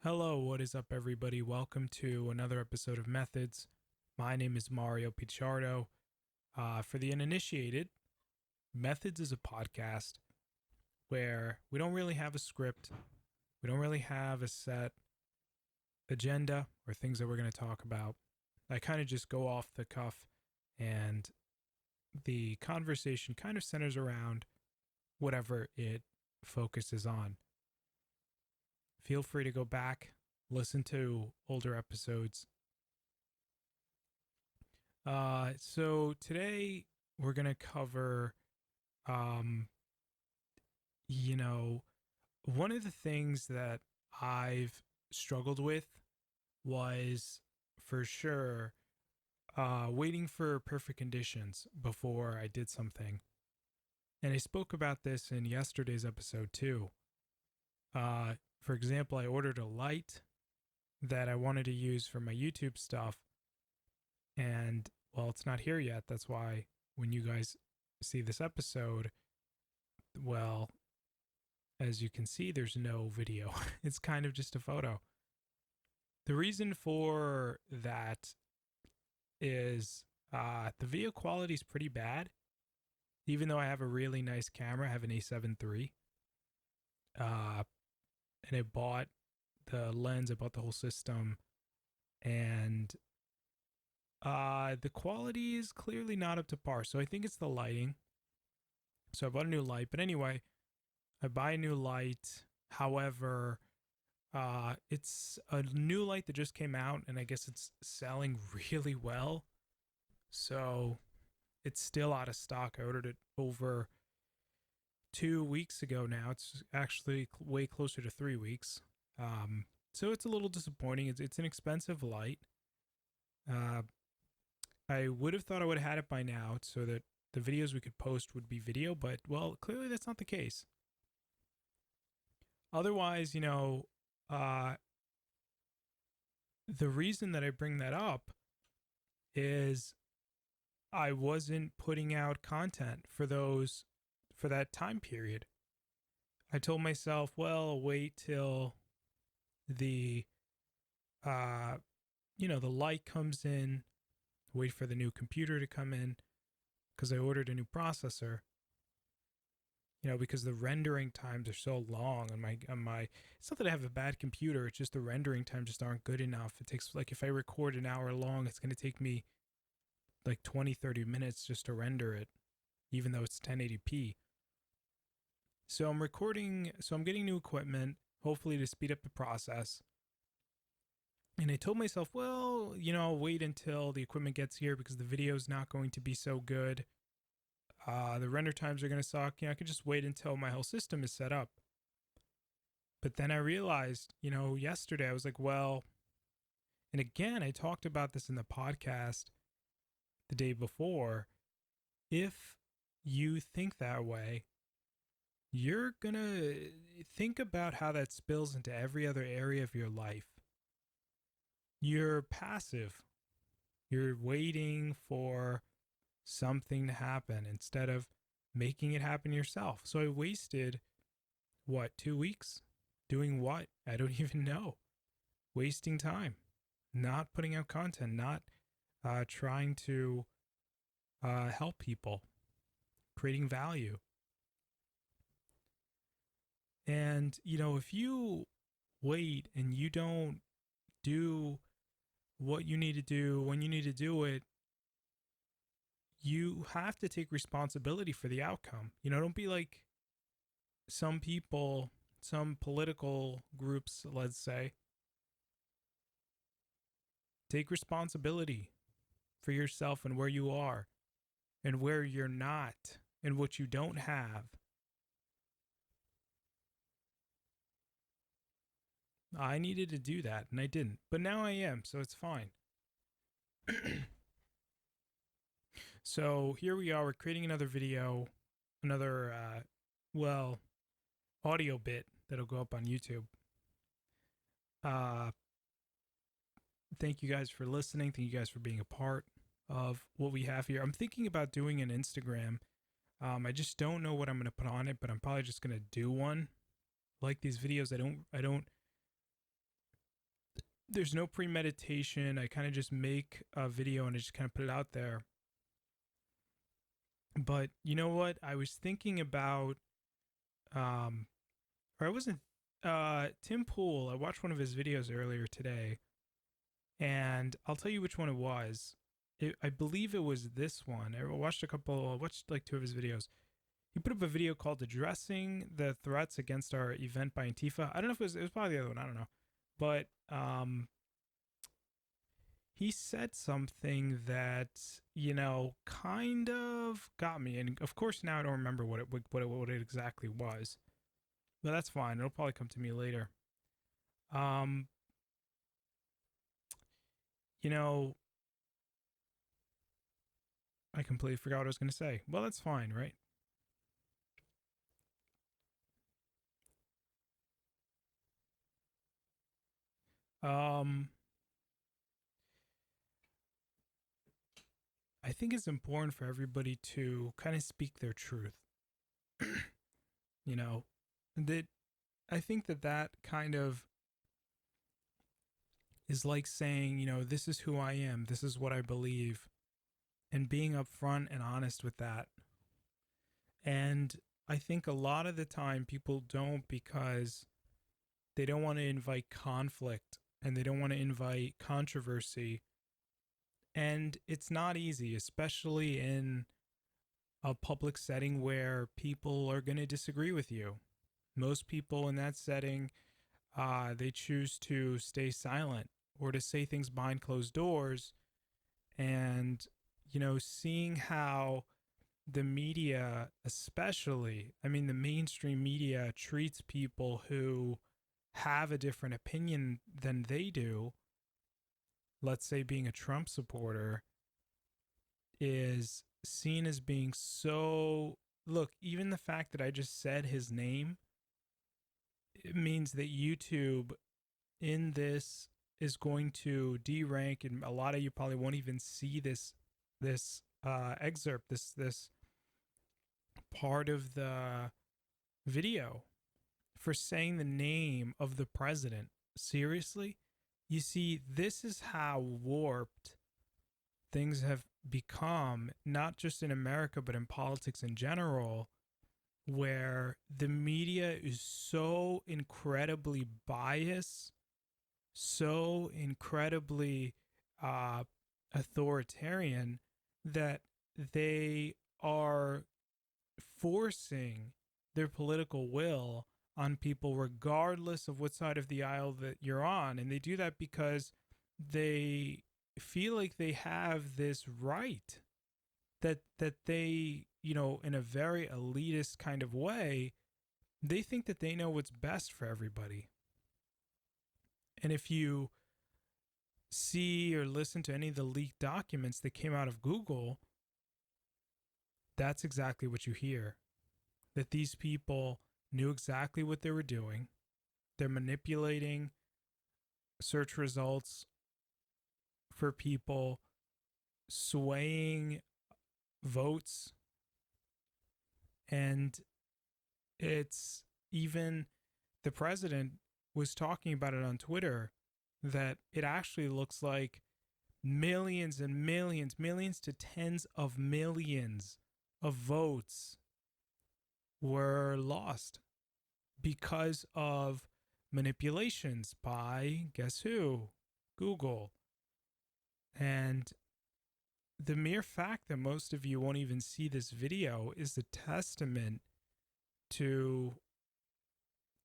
Hello, what is up, everybody? Welcome to another episode of Methods. My name is Mario Picciardo. For the uninitiated, Methods is a podcast where we don't really have a script, we don't really have a set agenda or things that we're going to talk about. I kind of just go off the cuff, and the conversation kind of centers around whatever it focuses on. Feel free to go back, listen to older episodes. So today we're gonna cover, um, you know, one of the things that I've struggled with was for sure waiting for perfect conditions before I did something. And I spoke about this in yesterday's episode too. For example, I ordered a light that I wanted to use for my YouTube stuff, and well, it's not here yet. That's why when you guys see this episode, well, as you can see, there's no video. It's kind of just a photo. The reason for that is the video quality is pretty bad. Even though I have a really nice camera, I have an A7 III. And I bought the lens, I bought the whole system, and the quality is clearly not up to par. So I think it's the lighting. So I bought a new light. But anyway, I buy a new light. However, it's a new light that just came out, and I guess it's selling really well. So it's still out of stock. I ordered it over 2 weeks ago now. It's actually way closer to 3 weeks. So it's a little disappointing. It's an expensive light. I would have thought I would have had it by now so that the videos we could post would be video, but well, clearly that's not the case. Otherwise, the reason that I bring that up is I wasn't putting out content for that time period. I told myself, well, I'll wait till the the light comes in, wait for the new computer to come in, because I ordered a new processor. Because the rendering times are so long on my it's not that I have a bad computer, it's just the rendering times just aren't good enough. It takes, like, if I record an hour long, it's going to take me like 20-30 minutes just to render it, even though it's 1080p. So I'm getting new equipment, hopefully to speed up the process. And I told myself, well, I'll wait until the equipment gets here because the video's not going to be so good. The render times are going to suck. I could just wait until my whole system is set up. But then I realized, yesterday I was like, well, and again, I talked about this in the podcast the day before. If you think that way, you're going to think about how that spills into every other area of your life. You're passive. You're waiting for something to happen instead of making it happen yourself. So I wasted, 2 weeks doing what? I don't even know. Wasting time, not putting out content, not trying to help people, creating value. And, if you wait and you don't do what you need to do when you need to do it, you have to take responsibility for the outcome. Don't be like some people, some political groups, let's say. Take responsibility for yourself and where you are and where you're not and what you don't have. I needed to do that and I didn't, but now I am, so it's fine. So here we are, we're creating another video, another, audio bit that'll go up on YouTube. Thank you guys for listening. Thank you guys for being a part of what we have here. I'm thinking about doing an Instagram. I just don't know what I'm going to put on it, but I'm probably just going to do one. Like these videos, I don't there's no premeditation. I kind of just make a video and I just kind of put it out there. But you know what? I was thinking about, or I wasn't, Tim Pool. I watched one of his videos earlier today, and I'll tell you which one it was. I believe it was this one. I watched like two of his videos. He put up a video called "Addressing the Threats Against Our Event" by Antifa. I don't know if it was probably the other one. I don't know, but he said something that, kind of got me, and of course now I don't remember what it exactly was, but that's fine. It'll probably come to me later. You know, I completely forgot what I was going to say. Well, that's fine, right? I think it's important for everybody to kind of speak their truth. That I think that kind of is like saying, this is who I am, this is what I believe, and being upfront and honest with that. And I think a lot of the time people don't, because they don't want to invite conflict and they don't want to invite controversy. And it's not easy, especially in a public setting where people are going to disagree with you. Most people in that setting, they choose to stay silent or to say things behind closed doors. And, seeing how the media, especially, the mainstream media, treats people who have a different opinion than they do, let's say being a Trump supporter, is seen as being so. Look, even the fact that I just said his name, it means that YouTube in this is going to derank, and a lot of you probably won't even see this excerpt, this part of the video, for saying the name of the president. Seriously? You see, this is how warped things have become, not just in America, but in politics in general, where the media is so incredibly biased, so incredibly authoritarian, that they are forcing their political will on people regardless of what side of the aisle that you're on. And they do that because they feel like they have this right, that they, in a very elitist kind of way, they think that they know what's best for everybody. And if you see or listen to any of the leaked documents that came out of Google, that's exactly what you hear. That these people knew exactly what they were doing. They're manipulating search results for people, swaying votes. And it's even, the president was talking about it on Twitter, that it actually looks like millions and millions to tens of millions of votes were lost because of manipulations by, guess who? Google. And the mere fact that most of you won't even see this video is a testament to,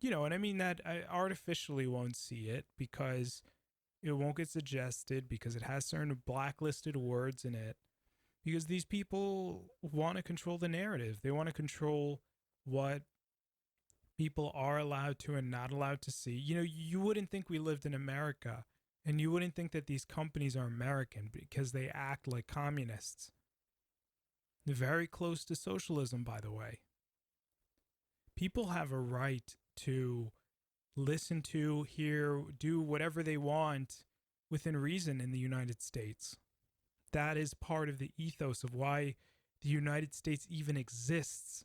and I mean that I artificially won't see it because it won't get suggested, because it has certain blacklisted words in it, because these people want to control the narrative. They want to control what people are allowed to and not allowed to see. You wouldn't think we lived in America, and you wouldn't think that these companies are American because they act like communists. They're very close to socialism, by the way. People have a right to listen to, hear, do whatever they want within reason in the United States. That is part of the ethos of why the United States even exists.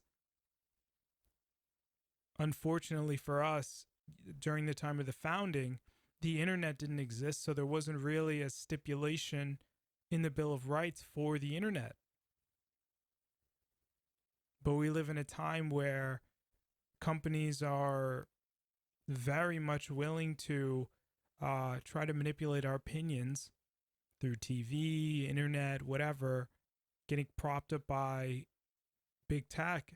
Unfortunately for us, during the time of the founding, the internet didn't exist, so there wasn't really a stipulation in the Bill of Rights for the internet. But we live in a time where companies are very much willing to try to manipulate our opinions through TV, internet, whatever, getting propped up by big tech.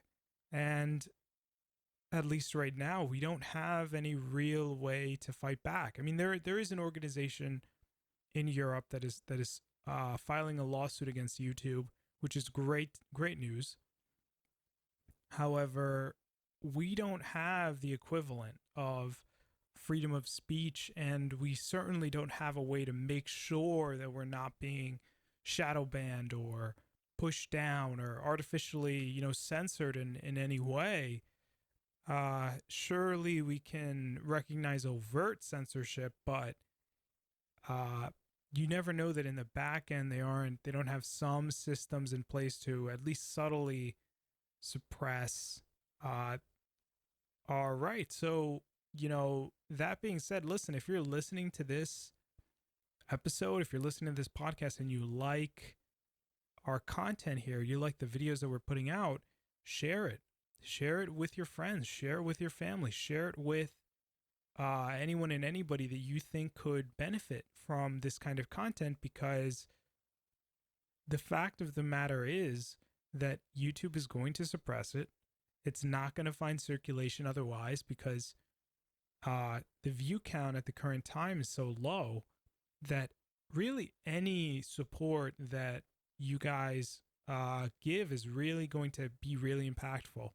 And at least right now, we don't have any real way to fight back. I mean, there is an organization in Europe that is filing a lawsuit against YouTube, which is great news. However, we don't have the equivalent of freedom of speech, and we certainly don't have a way to make sure that we're not being shadow banned or pushed down or artificially, censored in any way. Surely we can recognize overt censorship, but you never know that in the back end they don't have some systems in place to at least subtly suppress all right. So, that being said, listen, if you're listening to this episode, if you're listening to this podcast and you like our content here, you like the videos that we're putting out, share it. Share it with your friends, share it with your family, share it with anyone and anybody that you think could benefit from this kind of content, because the fact of the matter is that YouTube is going to suppress it. It's not going to find circulation otherwise, because the view count at the current time is so low that really any support that you guys give is really going to be really impactful.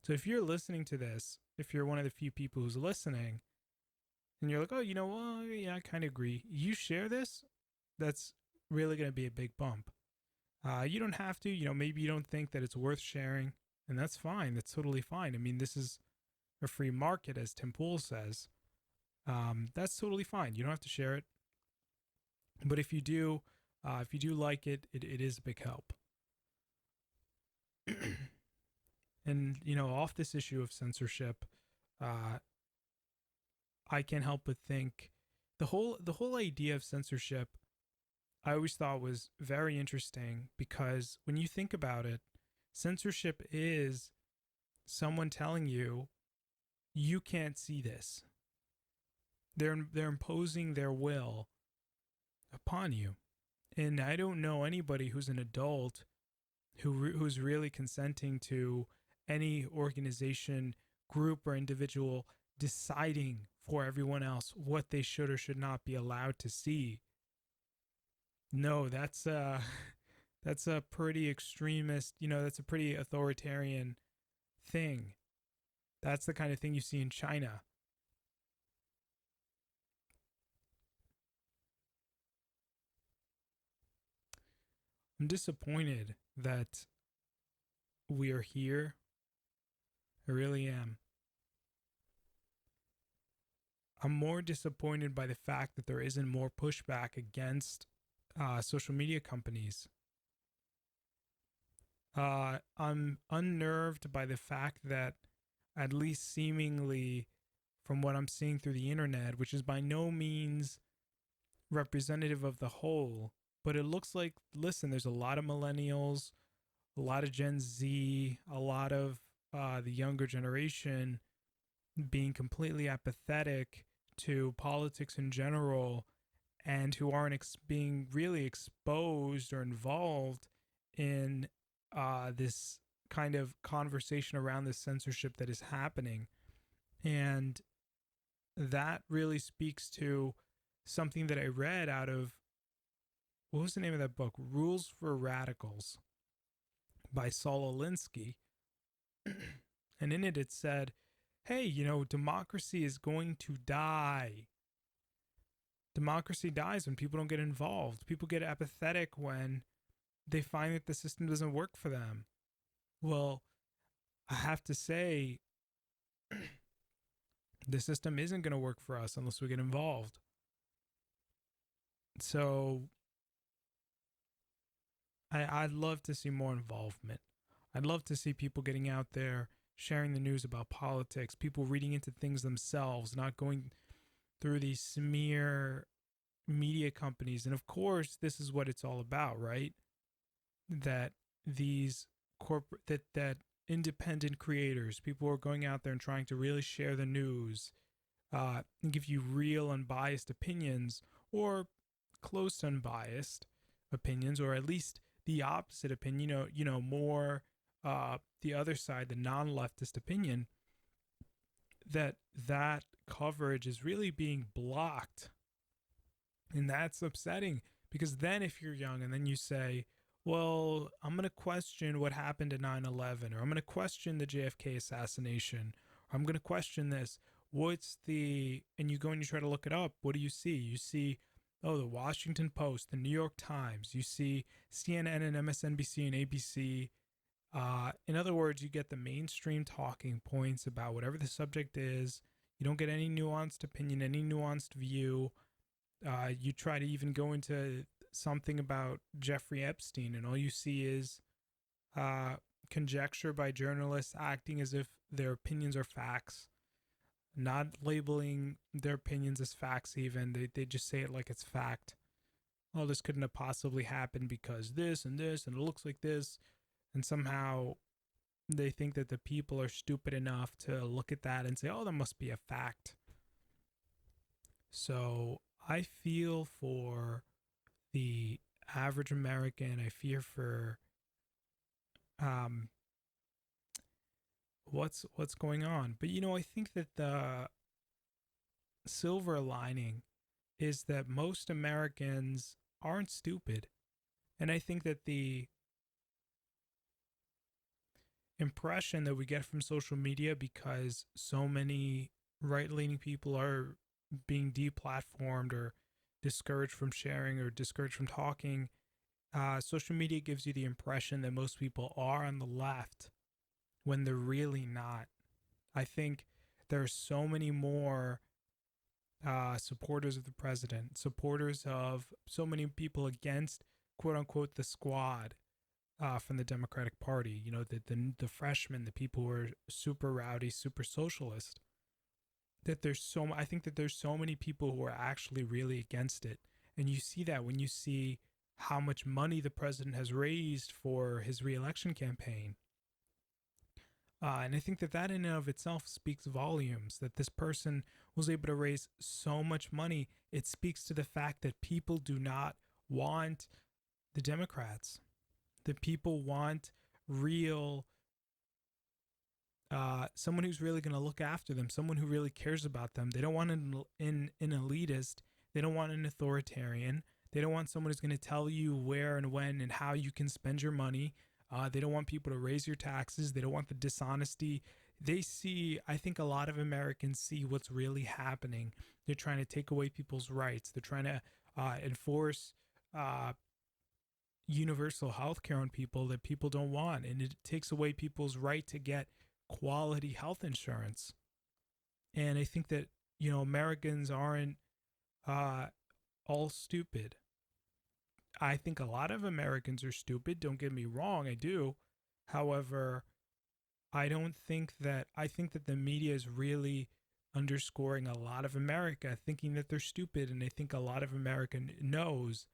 So if you're listening to this, if you're one of the few people who's listening, and you're like, oh, well, yeah, I kind of agree. You share this, that's really going to be a big bump. You don't have to, maybe you don't think that it's worth sharing, and that's fine. That's totally fine. I mean, this is a free market, as Tim Pool says. That's totally fine. You don't have to share it. But if you do like it, it is a big help. And, off this issue of censorship, I can't help but think the whole idea of censorship, I always thought was very interesting, because when you think about it, censorship is someone telling you, you can't see this. They're imposing their will upon you. And I don't know anybody who's an adult who's really consenting to any organization, group, or individual deciding for everyone else what they should or should not be allowed to see. No, that's a pretty extremist, that's a pretty authoritarian thing. That's the kind of thing you see in China. I'm disappointed that we are here. I really am. I'm more disappointed by the fact that there isn't more pushback against social media companies. I'm unnerved by the fact that, at least seemingly from what I'm seeing through the internet, which is by no means representative of the whole, but it looks like, listen, there's a lot of millennials, a lot of Gen Z, a lot of the younger generation being completely apathetic to politics in general, and who aren't being really exposed or involved in this kind of conversation around the censorship that is happening. And that really speaks to something that I read out of, what was the name of that book? Rules for Radicals by Saul Alinsky. And in it said, hey, democracy is going to die. Democracy dies when people don't get involved. People get apathetic when they find that the system doesn't work for them. Well, I have to say, the system isn't going to work for us unless we get involved. So I'd love to see more involvement. I'd love to see people getting out there, sharing the news about politics, people reading into things themselves, not going through these smear media companies. And of course, this is what it's all about, right? That these corporate that independent creators, people who are going out there and trying to really share the news, and give you real unbiased opinions, or close to unbiased opinions, or at least the opposite opinion, more the other side, the non-leftist opinion, that coverage is really being blocked. And that's upsetting, because then if you're young and then you say, well, I'm going to question what happened at 9/11, or I'm going to question the JFK assassination, or I'm going to question this. And you go and you try to look it up. What do you see? You see, oh, the Washington Post, the New York Times, you see CNN and MSNBC and ABC. In other words, you get the mainstream talking points about whatever the subject is. You don't get any nuanced opinion, any nuanced view. You try to even go into something about Jeffrey Epstein, and all you see is conjecture by journalists acting as if their opinions are facts, not labeling their opinions as facts even. They just say it like it's fact. Oh, this couldn't have possibly happened because this, and it looks like this. And somehow they think that the people are stupid enough to look at that and say, oh, that must be a fact. So I feel for the average American. I fear for what's going on. But I think that the silver lining is that most Americans aren't stupid. And I think that the impression that we get from social media, because so many right-leaning people are being deplatformed or discouraged from sharing or discouraged from talking, social media gives you the impression that most people are on the left when they're really not. I think there are so many more supporters of the president, supporters of so many people against, quote unquote, the squad from the Democratic Party. The freshmen, the people who are super rowdy, super socialist. I think that there's so many people who are actually really against it. And you see that when you see how much money the president has raised for his reelection campaign. And I think that in and of itself speaks volumes, that this person was able to raise so much money. It speaks to the fact that people do not want the Democrats. That people want real, someone who's really going to look after them, someone who really cares about them. They don't want an elitist. They don't want an authoritarian. They don't want someone who's going to tell you where and when and how you can spend your money. They don't want people to raise your taxes. They don't want the dishonesty. I think a lot of Americans see what's really happening. They're trying to take away people's rights. They're trying to enforce universal health care on people that people don't want. And it takes away people's right to get quality health insurance. And I think that, Americans aren't all stupid. I think a lot of Americans are stupid. Don't get me wrong, I do. However, I think that the media is really underscoring a lot of America thinking that they're stupid. And I think a lot of America knows,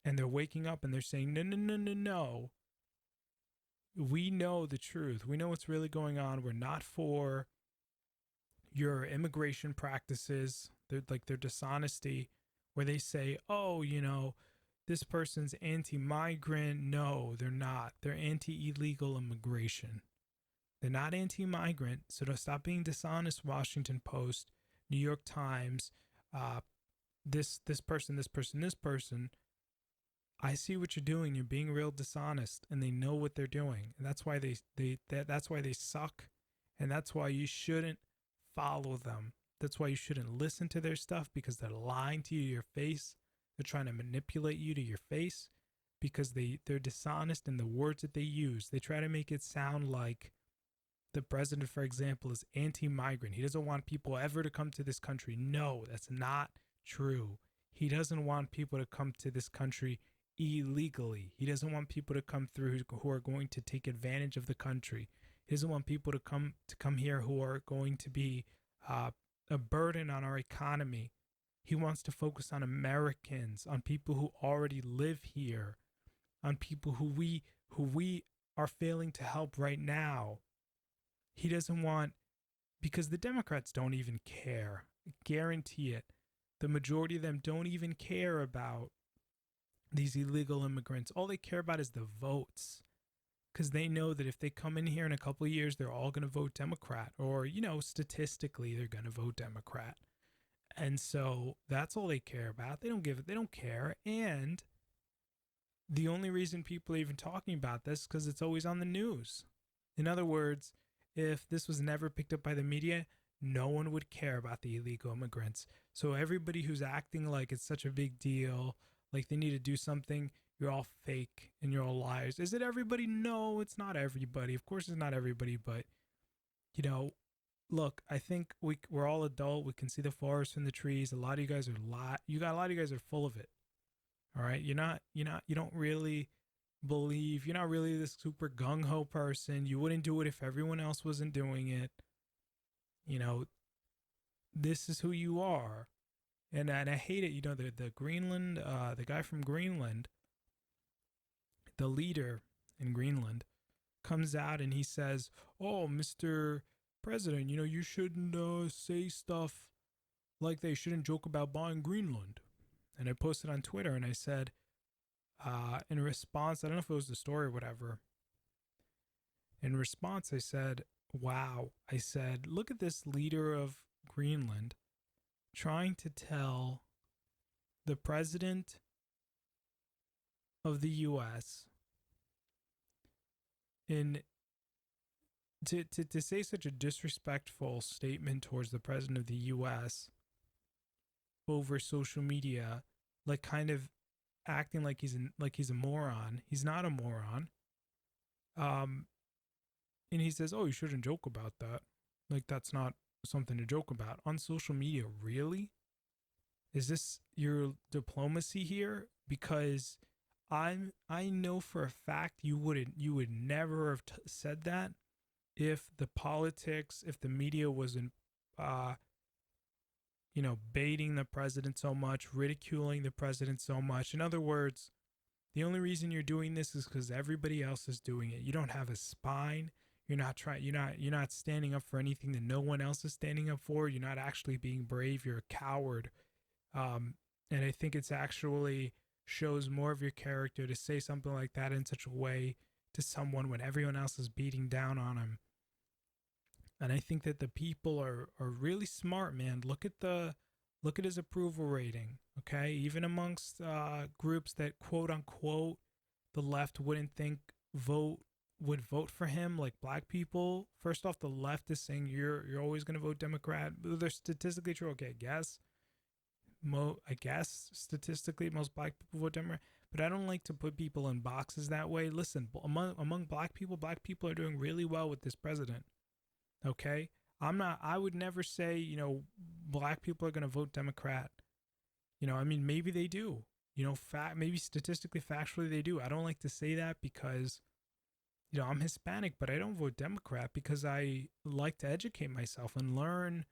and they're waking up and they're saying, no. We know the truth. We know what's really going on. We're not for your immigration practices, their dishonesty, where they say, oh, this person's anti-migrant. No, they're not. They're anti-illegal immigration. They're not anti-migrant. So don't stop being dishonest. Washington Post, New York Times, this person. I see what you're doing. You're being real dishonest, and they know what they're doing, and that's why that's why they suck, and that's why you shouldn't follow them. That's why you shouldn't listen to their stuff, because they're lying to you to your face. They're trying to manipulate you to your face, because they're dishonest in the words that they use. They try to make it sound like the president, for example, is anti-migrant. He doesn't want people ever to come to this country. No, that's not true. He doesn't want people to come to this country illegally. He doesn't want people to come through who are going to take advantage of the country. He doesn't want people to come here who are going to be a burden on our economy. He wants to focus on Americans, on people who already live here, on people who we are failing to help right now. He doesn't want, because the Democrats don't even care. I guarantee it. The majority of them don't even care about these illegal immigrants. All they care about is the votes, because they know that if they come in here in a couple of years, they're all going to vote Democrat, or, statistically, they're going to vote Democrat. And so that's all they care about. They don't care. And the only reason people are even talking about this is because it's always on the news. In other words, if this was never picked up by the media, no one would care about the illegal immigrants. So everybody who's acting like it's such a big deal, like they need to do something, you're all fake and you're all liars. Is it everybody? No, it's not everybody. Of course, it's not everybody, but look, I think we're all adult. We can see the forest from the trees. A lot of you guys are a lot of you guys are full of it. All right, you don't really believe. You're not really this super gung ho person. You wouldn't do it if everyone else wasn't doing it. This is who you are, and I hate it. The Greenland, the guy from Greenland, the leader in Greenland, comes out and he says, "Oh, Mr. President, you shouldn't say stuff like they shouldn't joke about buying Greenland." And I posted on Twitter and I said, in response, I don't know if it was the story or whatever. In response, I said, wow. I said, look at this leader of Greenland trying to tell the president of the U.S. to say such a disrespectful statement towards the president of the U.S. over social media, like kind of acting like he's a moron. He's not a moron. And he says, "Oh, you shouldn't joke about that. Like that's not something to joke about on social media." Really? Is this your diplomacy here? Because I know for a fact you would never have said that if the politics, if the media wasn't baiting the president so much, ridiculing the president so much. In other words, the only reason you're doing this is because everybody else is doing it. You don't have a spine. You're not standing up for anything that no one else is standing up for. You're not actually being brave. You're a coward. And I think it's actually shows more of your character to say something like that in such a way to someone when everyone else is beating down on him. And I think that the people are really smart, man. Look at his approval rating, okay? Even amongst groups that quote unquote the left wouldn't think would vote for him, like black people. First off, the left is saying you're always going to vote Democrat. They're statistically true. Okay, I guess statistically most black people vote Democrat. But I don't like to put people in boxes that way. Listen, among black people are doing really well with this president. Okay, I would never say, black people are going to vote Democrat. Maybe they do, maybe statistically, factually they do. I don't like to say that because, I'm Hispanic, but I don't vote Democrat because I like to educate myself and learn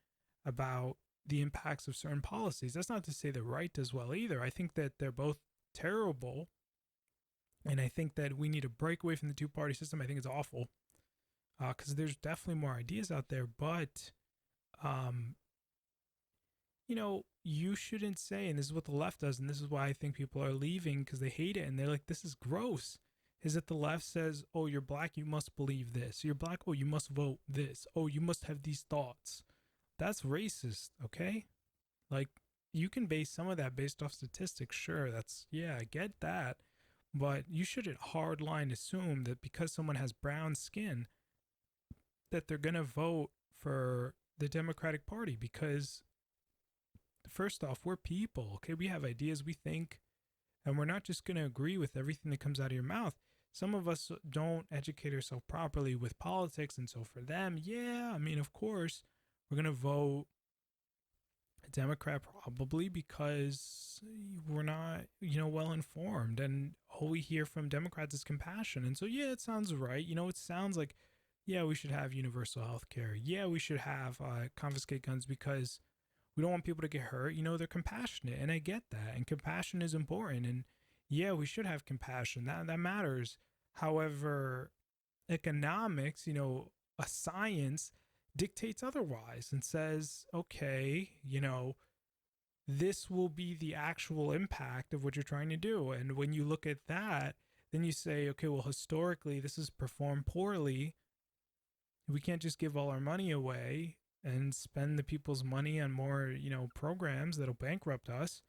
about the impacts of certain policies. That's not to say the right does well either. I think that they're both terrible. And I think that we need to break away from the two-party system. I think it's awful. Because there's definitely more ideas out there, but, you shouldn't say, and this is what the left does, and this is why I think people are leaving because they hate it, and they're like, this is gross, is that the left says, oh, you're black, you must believe this. You're black, oh, you must vote this. Oh, you must have these thoughts. That's racist, okay? Like, you can base some of that based off statistics, sure, I get that, but you shouldn't hardline assume that because someone has brown skin, that they're going to vote for the Democratic Party because, first off, we're people, okay? We have ideas, we think, and we're not just going to agree with everything that comes out of your mouth. Some of us don't educate ourselves properly with politics, and so for them, of course, we're going to vote Democrat probably because we're not, well informed, and all we hear from Democrats is compassion. And so, it sounds right. It sounds like, we should have universal health care. We should have confiscate guns because We don't want people to get hurt. They're compassionate, and I get that. And compassion is important. And yeah, we should have compassion. That matters. However, economics, a science dictates otherwise and says, okay, this will be the actual impact of what you're trying to do. And when you look at that, then you say, okay, well, historically, this is performed poorly. We can't just give all our money away and spend the people's money on more, programs that'll bankrupt us.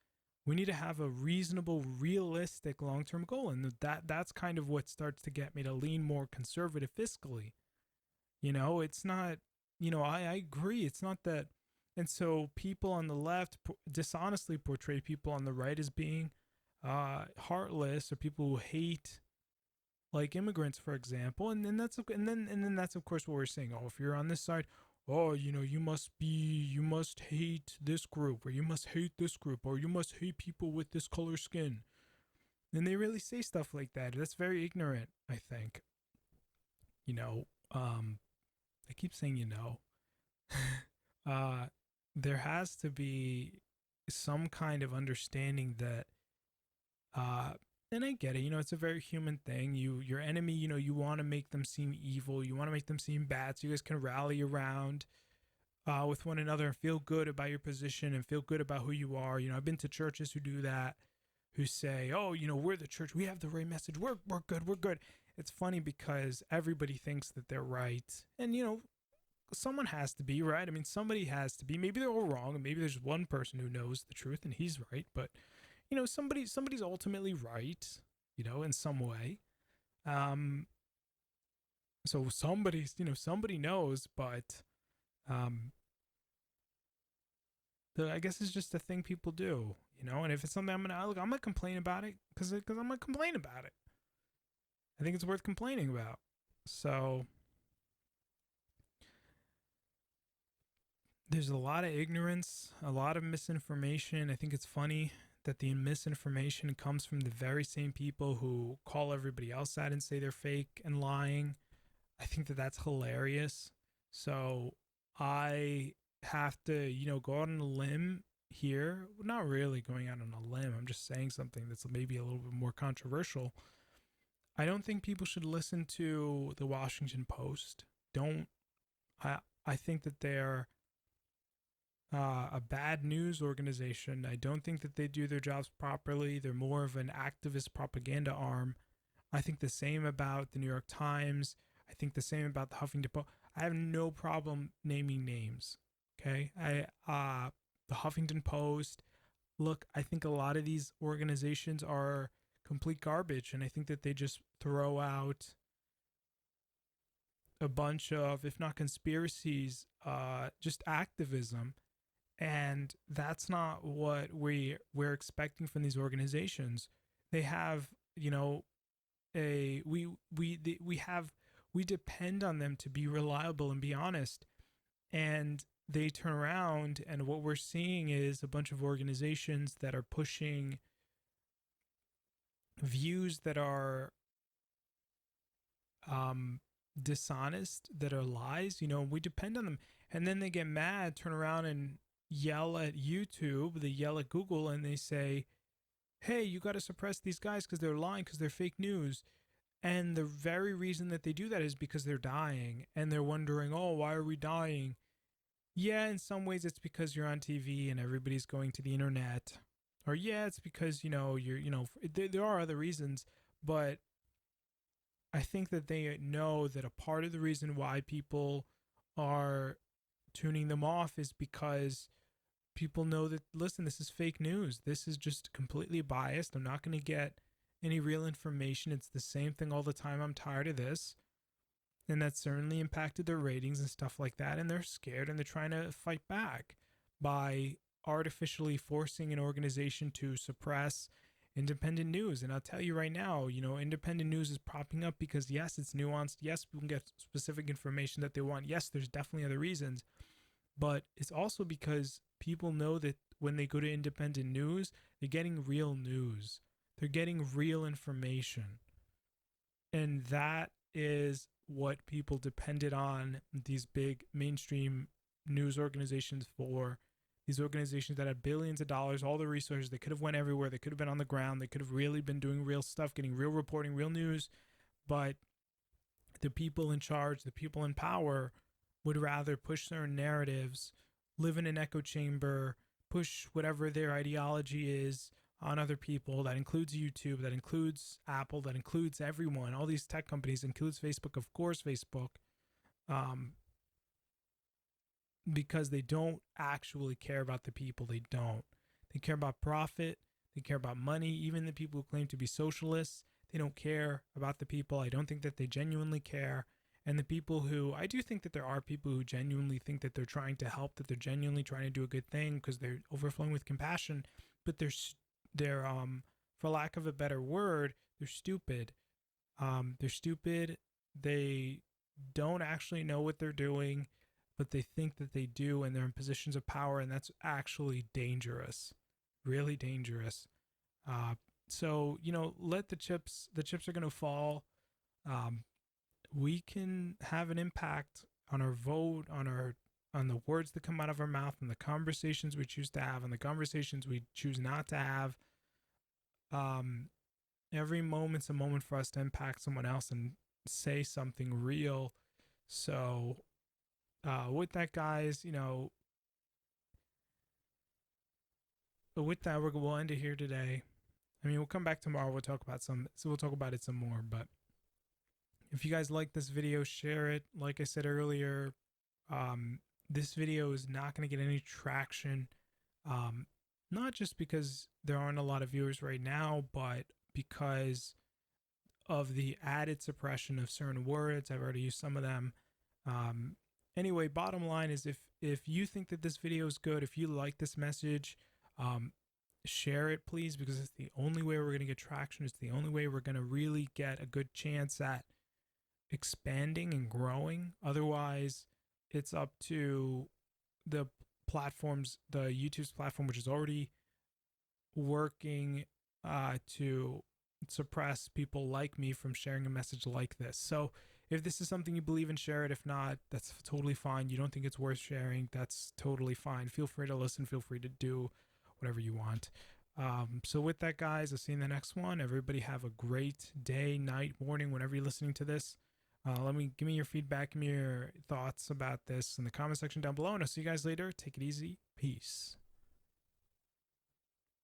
We need to have a reasonable, realistic long-term goal. And that's kind of what starts to get me to lean more conservative fiscally. It's not, I agree. It's not that. And so people on the left dishonestly portray people on the right as being heartless, or people who hate like immigrants, for example. And then that's of course what we're saying. Oh, if you're on this side, oh, you must hate this group, or you must hate this group, or you must hate people with this color skin. And they really say stuff like that. That's very ignorant, I think. I keep saying, there has to be some kind of understanding that, and I get it, it's a very human thing. Your enemy, you want to make them seem evil. You want to make them seem bad, so you guys can rally around with one another and feel good about your position and feel good about who you are. I've been to churches who do that, who say, oh, we're the church. We have the right message. We're good. We're good. It's funny because everybody thinks that they're right. And, someone has to be right. I mean, somebody has to be. Maybe they're all wrong, and maybe there's one person who knows the truth and he's right. But, somebody's ultimately right, in some way. So somebody knows, but I guess it's just a thing people do, and if it's something I'm gonna complain about it because I'm gonna complain about it. I think it's worth complaining about. So there's a lot of ignorance, a lot of misinformation. I think it's funny that the misinformation comes from the very same people who call everybody else that and say they're fake and lying. I think that that's hilarious. So I have to, go out on a limb here. Not really going out on a limb. I'm just saying something that's maybe a little bit more controversial. I don't think people should listen to the Washington Post. I think that they're a bad news organization. I don't think that they do their jobs properly. They're more of an activist propaganda arm. I think the same about the New York Times. I think the same about the Huffington Post. I have no problem naming names. Okay. The Huffington Post. Look, I think a lot of these organizations are complete garbage, and I think that they just throw out a bunch of, if not conspiracies, just activism. And that's not what we're expecting from these organizations. They have, we depend on them to be reliable and be honest. And they turn around, and what we're seeing is a bunch of organizations that are pushing views that are dishonest, that are lies. We depend on them. And then they get mad, turn around and yell at YouTube, they yell at Google, and they say, hey, you got to suppress these guys because they're lying, because they're fake news. And the very reason that they do that is because they're dying, and they're wondering, oh, why are we dying? Yeah, in some ways it's because you're on TV and everybody's going to the internet. Or yeah, it's because, there are other reasons, but I think that they know that a part of the reason why people are tuning them off is because people know that, listen, this is fake news. This is just completely biased. I'm not going to get any real information. It's the same thing all the time. I'm tired of this. And that certainly impacted their ratings and stuff like that. And they're scared, and they're trying to fight back by artificially forcing an organization to suppress independent news. And I'll tell you right now, independent news is propping up because, yes, it's nuanced. Yes, we can get specific information that they want. Yes, there's definitely other reasons. But it's also because people know that when they go to independent news, they're getting real news. They're getting real information. And that is what people depended on these big mainstream news organizations for. These organizations that had billions of dollars, all the resources, they could have went everywhere. They could have been on the ground. They could have really been doing real stuff, getting real reporting, real news. But the people in charge, the people in power would rather push their narratives, live in an echo chamber, push whatever their ideology is on other people. That includes YouTube, that includes Apple, that includes everyone, all these tech companies, includes Facebook, of course, Facebook, because they don't actually care about the people. They don't. They care about profit. They care about money. Even the people who claim to be socialists, they don't care about the people. I don't think that they genuinely care. And the people who, I do think that there are people who genuinely think that they're trying to help, that they're genuinely trying to do a good thing because they're overflowing with compassion, but they're for lack of a better word, they're stupid. They're stupid. They don't actually know what they're doing, but they think that they do, and they're in positions of power, and that's actually dangerous, really dangerous. So, let the chips are going to fall. We can have an impact on our vote, on the words that come out of our mouth, and the conversations we choose to have, and the conversations we choose not to have. Every moment's a moment for us to impact someone else and say something real. So, with that, guys, with that, we'll end it here today. I mean, we'll come back tomorrow. We'll talk about it some more. But if you guys like this video, share it. Like I said earlier, this video is not going to get any traction. Not just because there aren't a lot of viewers right now, but because of the added suppression of certain words. I've already used some of them. Anyway, bottom line is if you think that this video is good, if you like this message, share it, please, because it's the only way we're going to get traction. It's the only way we're going to really get a good chance at expanding and growing. Otherwise, it's up to the platforms, the YouTube's platform, which is already working to suppress people like me from sharing a message like this. So if this is something you believe in, share it. If not, that's totally fine. You don't think it's worth sharing, that's totally fine. Feel free to listen. Feel free to do whatever you want. So with that, guys, I'll see you in the next one. Everybody have a great day, night, morning, whenever you're listening to this. Give me your feedback, give me your thoughts about this in the comment section down below, and I'll see you guys later. Take it easy. Peace.